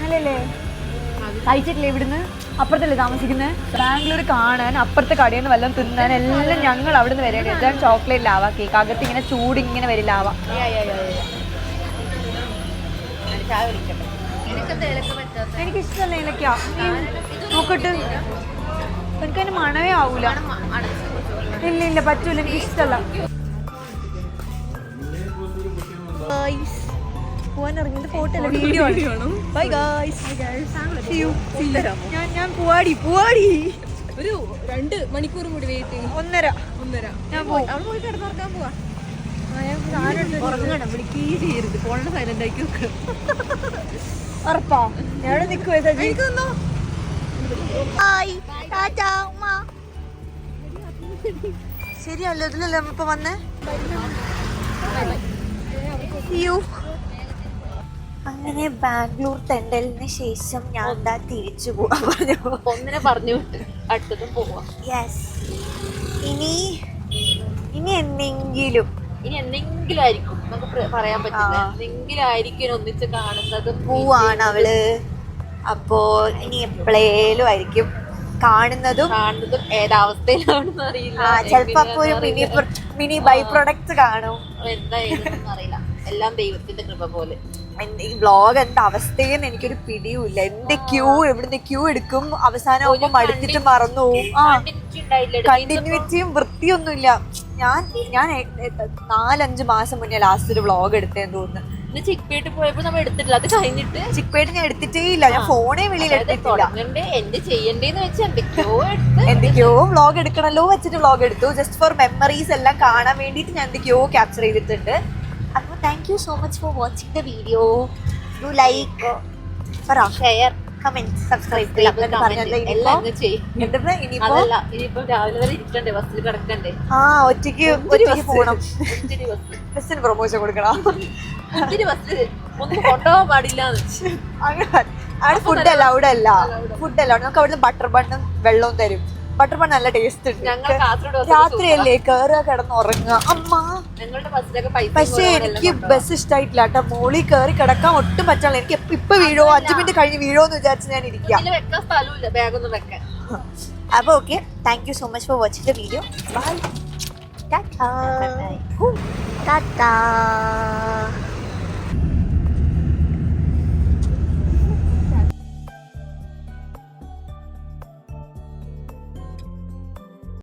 അല്ലല്ലേ? കഴിച്ചിട്ടില്ലേ? ഇവിടുന്ന് അപ്പുറത്തല്ലേ താമസിക്കുന്നത്? ബാംഗ്ലൂർ കാണാൻ അപ്പുറത്തെ കടയിൽ നിന്ന് വല്ലതും തിന്നാൻ എല്ലാം ഞങ്ങൾ അവിടെ നിന്ന് വരേണ്ടി. ഇതാണ് ചോക്ലേറ്റ് ലാവ കേക്ക്. അകത്ത് ഇങ്ങനെ ചൂടിങ്ങനെ വരും ലാവ. എനിക്കിഷ്ടമല്ല ഏലക്ക. നോക്കട്ട്, എനിക്കതിന് മണവേ ആവൂല. ഇല്ല പറ്റൂല, എനിക്കിഷ്ടമല്ല. പോവാനിറങ്ങിയത് ഫോട്ടോ അല്ല, വീഡിയോ ആണ്. Bye guys. ഞാൻ പോവാടി ഒരു 2 മണിക്കൂർ കൂടി വെയിറ്റ് ചെയ്യും. 1.5 ഞാൻ പോയി കിടന്നുറക്കാൻ പോവാ. ചെയ്യരുത്. ഫോണിൽ സൈലന്റ് ആക്കി വെക്കണം. ഉറപ്പാ? ഞാൻ നിൽക്കുവേ സജി. ശരിയല്ലോ, ഇതിലല്ലേ നമ്മളിപ്പോ വന്നേ. അങ്ങനെ ബാംഗ്ലൂർ തെണ്ടലിന് ശേഷം ഞാൻ തിരിച്ചു പോവാൻ പറഞ്ഞു. ഒന്നിനെ പറഞ്ഞു വിട്ട് അടുത്തതും പോവാ. യെസ്. ഇനി എന്തെങ്കിലും ആയിരിക്കും, നമുക്ക് പറയാൻ പറ്റില്ല. എന്തെങ്കിലും ആയിരിക്കും ഒന്നിച്ച് കാണുന്നത്. പോവാണ് അവള്. അപ്പോ ഇനി എപ്പോഴേലും ആയിരിക്കും കാണുന്നതും ഏതാവസ്ഥയിലാണെന്ന് അറിയില്ല. ചിലപ്പോ അപ്പൊ ഒരു മിനി ബൈ പ്രൊഡക്റ്റ് കാണും. എന്തായാലും അറിയില്ല. എല്ലാം ദൈവത്തിന്റെ കൃപ പോലെ. ഈ വ്ളോഗ് എന്താ അവസ്ഥയെന്ന് എനിക്കൊരു പിടിയുമില്ല. എന്റെ എവിടുന്ന് ക്യൂ എടുക്കും, അവസാനം ആവുമ്പോ മടുത്തിട്ട് മറന്നു പോവും. കണ്ടിന്യൂറ്റിയും വൃത്തിയൊന്നുമില്ല. ഞാൻ 4-5 മാസം മുന്നേ ലാസ്റ്റ് ഒരു വ്ളോഗ് എടുത്തേന്ന് തോന്നുന്നു. ചിക്പേട്ട് പോയപ്പോ നമ്മൾ എടുത്തിട്ടില്ല. അത് കഴിഞ്ഞിട്ട് ചിക്പേട്ട് ഞാൻ എടുത്തിട്ടേ ഇല്ല. ഞാൻ ഫോണേ വെളിയിൽ എടുത്തിട്ടില്ല. എന്ത് ചെയ്യണ്ടേന്ന് വെച്ച് എന്തൊക്കെയോ വ്ളോഗ് എടുക്കണല്ലോ വെച്ചിട്ട് വ്ളോഗ് എടുത്തു. ജസ്റ്റ് ഫോർ മെമ്മറീസ് എല്ലാം കാണാൻ വേണ്ടിയിട്ട് ഞാൻ എന്തൊക്കെയോ ക്യാപ്ചർ ചെയ്തിട്ടുണ്ട്. അപ്പോൾ thank you so much for watching the video. Do like, share, comment, subscribe. ഒറ്റയ്ക്ക് പോകണം. ബസ്സിന് പ്രൊമോഷൻ കൊടുക്കണം. ഒന്നും കൊണ്ടുപോകാൻ പാടില്ല. അവിടെ ഫുഡ് അലൗഡ് അല്ല. നമുക്ക് അവിടുന്ന് ബട്ടർ ബണ്ണും വെള്ളവും തരും. ബട്ടർ ബൺ നല്ല ടേസ്റ്റ് ഉണ്ട്. രാത്രിയല്ലേ കയറുക, കിടന്നുറങ്ങുക. അമ്മ പക്ഷെ എനിക്ക് ബസ് ഇഷ്ടമായിട്ടില്ല കേട്ടോ. മോളിൽ കയറി കിടക്കാൻ ഒട്ടും പറ്റില്ല. എനിക്ക് ഇപ്പൊ വീഴോ 5 മിനിറ്റ് കഴിഞ്ഞ് വീഴോ എന്ന് വിചാരിച്ച് ഞാൻ ഇരിക്കാം. അപ്പൊ okay, thank you so much for watching the video. Bye. Tata.